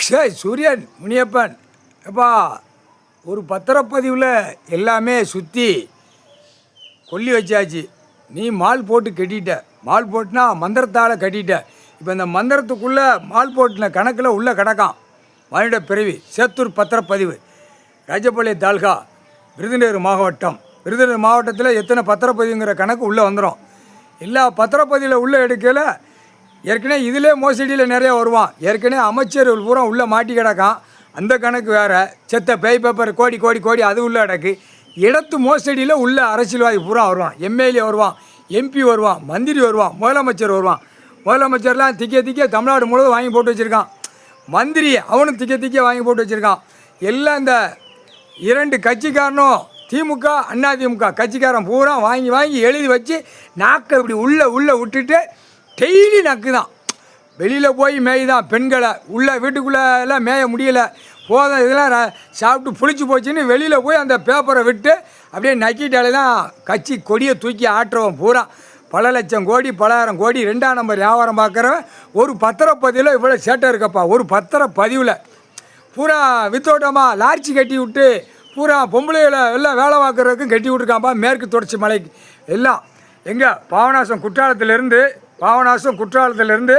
சூரியன் முனியப்பன் எப்பா ஒரு பத்திரப்பதிவில் எல்லாமே சுற்றி கொல்லி வச்சாச்சு. நீ மால் போட்டு கட்டிட்ட. மால் போட்டுனா மந்திரத்தால் கட்டிட்ட. இப்போ இந்த மந்திரத்துக்குள்ளே மால் போட்டின கணக்கில் உள்ளே கிடக்கான் மனித பிறவி சேத்தூர் பத்திரப்பதிவு ராஜபாளையம் தாலுகா விருதுநகர் மாவட்டம். விருதுநகர் மாவட்டத்தில் எத்தனை பத்திரப்பதிவுங்கிற கணக்கு உள்ளே வந்துடும். எல்லா பத்திரப்பதிவில் உள்ளே எடுக்கல. ஏற்கனவே இதிலே மோசடியில் நிறையா வருவான். ஏற்கனவே அமைச்சர்கள் பூரா உள்ளே மாட்டி கிடக்கான். அந்த கணக்கு வேறு. செத்த பேய் பேப்பர் கோடி கோடி கோடி அது உள்ளே கிடக்கு. இடத்து மோசடியில் உள்ள அரசியல்வாதி பூரா வருவான். எம்எல்ஏ வருவான், எம்பி வருவான், மந்திரி வருவான், முதலமைச்சர் வருவான். முதலமைச்சர்லாம் திக்க தமிழ்நாடு முழுவதும் வாங்கி போட்டு வச்சுருக்கான். மந்திரி அவனும் திக்க வாங்கி போட்டு வச்சுருக்கான். எல்லாம் இந்த இரண்டு கட்சிக்காரனும் திமுக அதிமுக கட்சிக்காரன் பூரா வாங்கி வாங்கி எழுதி வச்சு நாக்கை இப்படி உள்ளே விட்டுட்டு டெய்லி நக்கு தான். வெளியில் போய் மேய்தான் பெண்களை. உள்ளே வீட்டுக்குள்ளே எல்லாம் மேய முடியலை. போதும் இதெல்லாம் சாப்பிட்டு புளிச்சு போச்சுன்னு வெளியில் போய் அந்த பேப்பரை விட்டு அப்படியே நக்கிட்டாலே தான் கட்சி கொடியை தூக்கி ஆட்டுறவன் பூரா பல லட்சம் கோடி பலாயிரம் கோடி 2ஆம் நம்பர் வியாபாரம் பார்க்குறவன் ஒரு பத்திரப்பதிவில் இவ்வளோ சேட்டை இருக்கப்பா. ஒரு பத்திரப்பதிவில் பூரா வித்தோட்டமாக லார்ச்சி கட்டி விட்டு பூரா பொம்பளைகளை எல்லாம் வேலை பார்க்குறதுக்கும் கட்டி விட்ருக்காப்பா. மேற்கு தொடர்ச்சி மலைக்கு எல்லாம் எங்கே பாபநாசம் குற்றாலத்திலேருந்து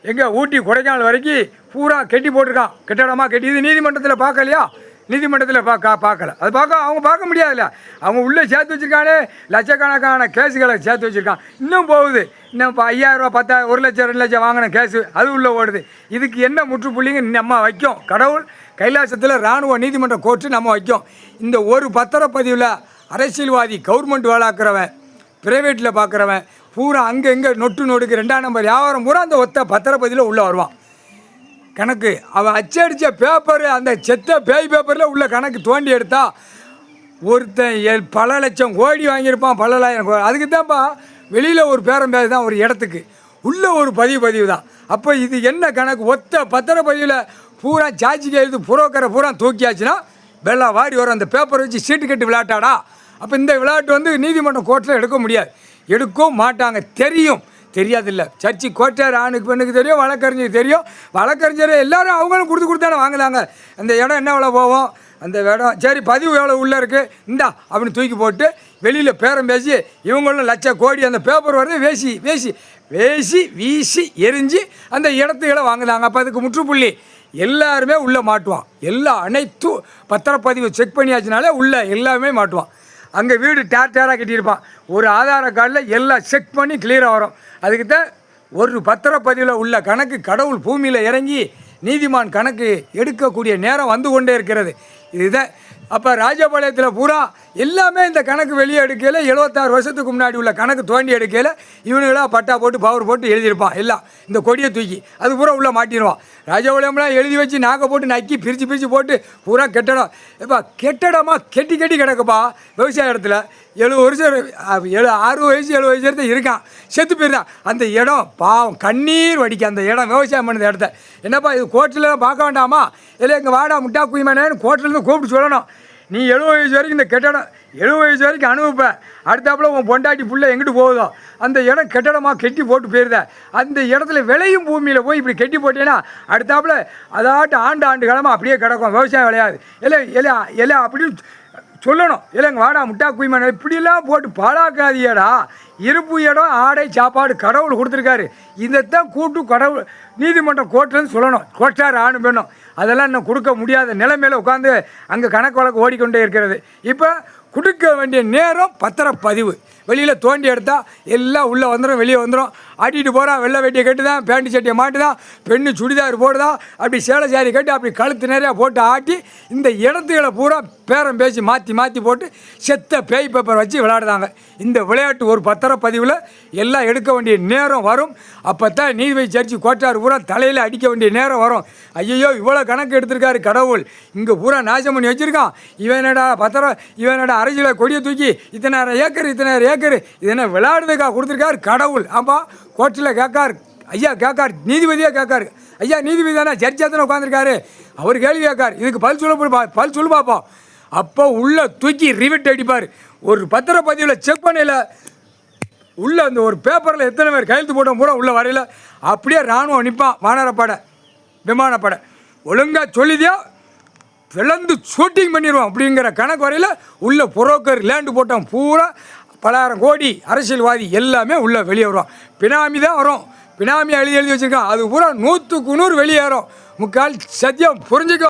எங்கே ஊட்டி கொடைக்கானல் வரைக்கும் பூரா கட்டி போட்டிருக்கான். கட்டடமாக கட்டி. இது நீதிமன்றத்தில் பார்க்கலையா? நீதிமன்றத்தில் பார்க்கல. அது அவங்க பார்க்க முடியாதுல்ல. அவங்க உள்ளே சேர்த்து வச்சுருக்கானே லட்சக்கணக்கான கேஸுகளை சேர்த்து வச்சுருக்கான். இன்னும் போகுது. இன்னும் இப்போ 5000 10,000 1 லட்சம் 2 லட்சம் வாங்கின கேஸு அது உள்ளே ஓடுது. இதுக்கு என்ன முற்றுப்புள்ளிங்க நம்ம வைக்கும்? கடவுள் கைலாசத்தில் இராணுவ நீதிமன்ற கோர்ட்டு நம்ம வைக்கும். இந்த ஒரு பத்திரப்பதிவில் அரசியல்வாதி கவர்மெண்ட் வேலாக்குறவன் ப்ரைவேட்டில் பார்க்குறவன் பூரா அங்கே எங்கே நொடுக்கு 2ஆம் நம்பர் வியாபாரம் பூரா அந்த ஒத்த பத்திரப்பதிவில் உள்ளே வருவான். கணக்கு அவன் அச்சடித்த பேப்பரு அந்த செத்த பேய் பேப்பரில் உள்ள கணக்கு தோண்டி எடுத்தா ஒருத்தன் பல லட்சம் கோடி வாங்கியிருப்பான். பல ஆயிரம் கோடி. அதுக்கு தான்ப்பா வெளியில் ஒரு பேரம் பேர் தான் ஒரு இடத்துக்கு உள்ள ஒரு பதிவு தான். அப்போ இது என்ன கணக்கு? ஒத்த பத்திரப்பதிவில் பூரா சாட்சிக்கு எழுது புரோக்கரை பூரா தூக்கியாச்சுன்னா வெள்ளா வாரி வரும். அந்த பேப்பரை வச்சு சீட்டு கட்டி விளையாட்டாடா. அப்போ இந்த விளையாட்டு நீதிமன்றம் கோர்ட்டில் எடுக்க முடியாது. எடுக்கவும் மாட்டாங்க. தெரியாதில்ல. சர்ச்சை கோட்டார் ஆணுக்கு பெண்ணுக்கு தெரியும், வழக்கறிஞருக்கு தெரியும். வழக்கறிஞர் எல்லோரும் அவங்களும் கொடுத்தானே வாங்குதாங்க. அந்த இடம் என்ன விலை போவோம்? அந்த இடம் சரி பதிவு எவ்வளோ உள்ளே இருக்குது இந்தா அப்படின்னு தூக்கி போட்டு வெளியில் பேரம் பேசி இவங்களும் லட்சம் கோடி அந்த பேப்பர் வரது வீசி எரிஞ்சு அந்த இடத்துகளை வாங்குதாங்க. அப்போ அதுக்கு முற்றுப்புள்ளி எல்லாருமே உள்ளே மாட்டுவான். அனைத்து பத்திரப்பதிவு செக் பண்ணியாச்சுனாலே உள்ளே எல்லாமே மாட்டுவான். அங்கே வீடு டேராக கட்டியிருப்பான். ஒரு ஆதார கார்டில் எல்லாம் செக் பண்ணி கிளியராக வரும். அதுக்கு தான் ஒரு பத்திரப்பதிவில் உள்ள கணக்கு கடவுள் பூமியில் இறங்கி நீதிமான் கணக்கு எடுக்கக்கூடிய நேரம் வந்து கொண்டே இருக்கிறது. இதுதான் அப்போ ராஜபாளையத்தில் பூரா எல்லாமே இந்த கணக்கு வெளியே எடுக்கல. 76 வருஷத்துக்கு முன்னாடி உள்ள கணக்கு தோண்டி எடுக்கல. இவனுங்களாம் பட்டா போட்டு பவர் போட்டு எழுதியிருப்பான். எல்லாம் இந்த கொடியை தூக்கி அது பூரா உள்ளே மாட்டிடுவான். ராஜபாளையம்லாம் எழுதி வச்சு நாக்கை போட்டு நக்கி பிரித்து போட்டு பூரா கெட்டடம். இப்போ கெட்டடமாக கெட்டி கிடக்குப்பா. விவசாய இடத்துல 70 வருஷம் 60 வயசு 70 வயசு இடத்துல இருக்கான். செத்து போயிருந்தான். அந்த இடம் பாவம் கண்ணீர் வடிக்க. அந்த இடம் விவசாயம் பண்ணுற இடத்த என்னப்பா இது கோர்ட்டில் பார்க்க வேண்டாமா? இல்லை எங்கள் வாடா முட்டா குயிமானேன்னு கோர்ட்டிலேருந்து கூப்பிட்டு சொல்லணும். நீ 70 வயசு வரைக்கும் இந்த கெட்டடம் 70 வயசு வரைக்கும் அனுபவிப்ப. அடுத்தாப்புல உன் பொண்டாட்டி புள்ள எங்கிட்டு போகுதோ அந்த இடம் கெட்டடமாக கெட்டி போட்டு போயிருத. அந்த இடத்துல விளையும் பூமியில் போய் இப்படி கெட்டி போட்டேன்னா அடுத்தாப்புல அதாட்டு ஆண்டு காலமாக அப்படியே கிடக்கும். விவசாயம் விளையாது. இல்லை அப்படின்னு சொல்லணும். இல்லைங்க வாடா முட்டா குயிமான இப்படிலாம் போட்டு பாழாக்காதியடா. இருப்பு இடம் ஆடை சாப்பாடு கடவுள் கொடுத்துருக்காரு. இதைத்தான் கடவுள் நீதிமன்றம் கோர்ட்டில்னு சொல்லணும். கோட்டார் ஆணு வேணும். அதெல்லாம் இன்னும் கொடுக்க முடியாத நிலைமையில் உட்காந்து அங்கே கணக்கு வழக்கு ஓடிக்கொண்டே இருக்கிறது. இப்போ கொடுக்க வேண்டிய நேரம் பத்திரப்பதிவு. வெளியில் தோண்டி எடுத்தால் எல்லாம் உள்ளே வந்துடும், வெளியே வந்துடும். ஆட்டிகிட்டு போகிறான். வெள்ளை வெட்டியை கட்டு தான், பேண்ட்டு சட்டியை மாட்டு தான், பெண்ணு சுடிதார் போடுதான், அப்படி சேலை சாரி கட்டி அப்படி கழுத்து நிறையா போட்டு ஆட்டி இந்த இடத்துகளை பூரா பேரம் பேசி மாற்றி போட்டு செத்த பேய் பேப்பர் வச்சு விளையாடுதாங்க. இந்த விளையாட்டு ஒரு பத்திரப்பதிவில் எல்லாம் எடுக்க வேண்டிய நேரம் வரும். அப்போ தான் நீதிபதி ஜட்ஜி கோட்டார் பூரா தலையில் அடிக்க வேண்டிய நேரம் வரும். ஐயோ இவ்வளோ கணக்கு எடுத்திருக்காரு கடவுள். இங்கே பூரா நாசம் பண்ணி வச்சுருக்கான். இவனடா அரசியல் கொடியை தூக்கி இத்தனை ஏக்கர் இது என்ன விளையாடுறதுக்காக கொடுத்துருக்காரு கடவுள். ஆமாம் கோர்ட்டில் கேட்கார். ஐயா கேட்கார். நீதிபதியாக கேட்காரு. ஐயா நீதிபதி தானே ஜட்ஜாக தானே உட்காந்துருக்காரு. அவர் கேள்வி கேட்கார். இதுக்கு பல் சொல்லு பார்ப்போம். அப்போ உள்ளே தூக்கி ரிவிட் அடிப்பார். ஒரு பத்திரப்பதிவில் செக் பண்ணல உள்ளே அந்த ஒரு பேப்பரில் எத்தனை பேர் கையெழுத்து போட்டோம் பூரா உள்ளே வரையில் அப்படியே இராணுவம் நிற்பான். வானரப்படை விமானப்படை ஒழுங்காக சொல்லிதியோ பிளந்து ஷூட்டிங் பண்ணிடுவோம் அப்படிங்கிற கணக்கு வரையில் உள்ள புரோக்கர் லேண்டு போட்டோம் பூரா பலாயிரம் கோடி அரசியல்வாதி எல்லாமே உள்ளே வெளியே வருவோம். பினாமி தான் வரும், பினாமி எழுதி வச்சுருக்கான், அது பூரா 100க்கு 100 வெளியேறும். முக்கால் சத்தியம் புரிஞ்சுக்க.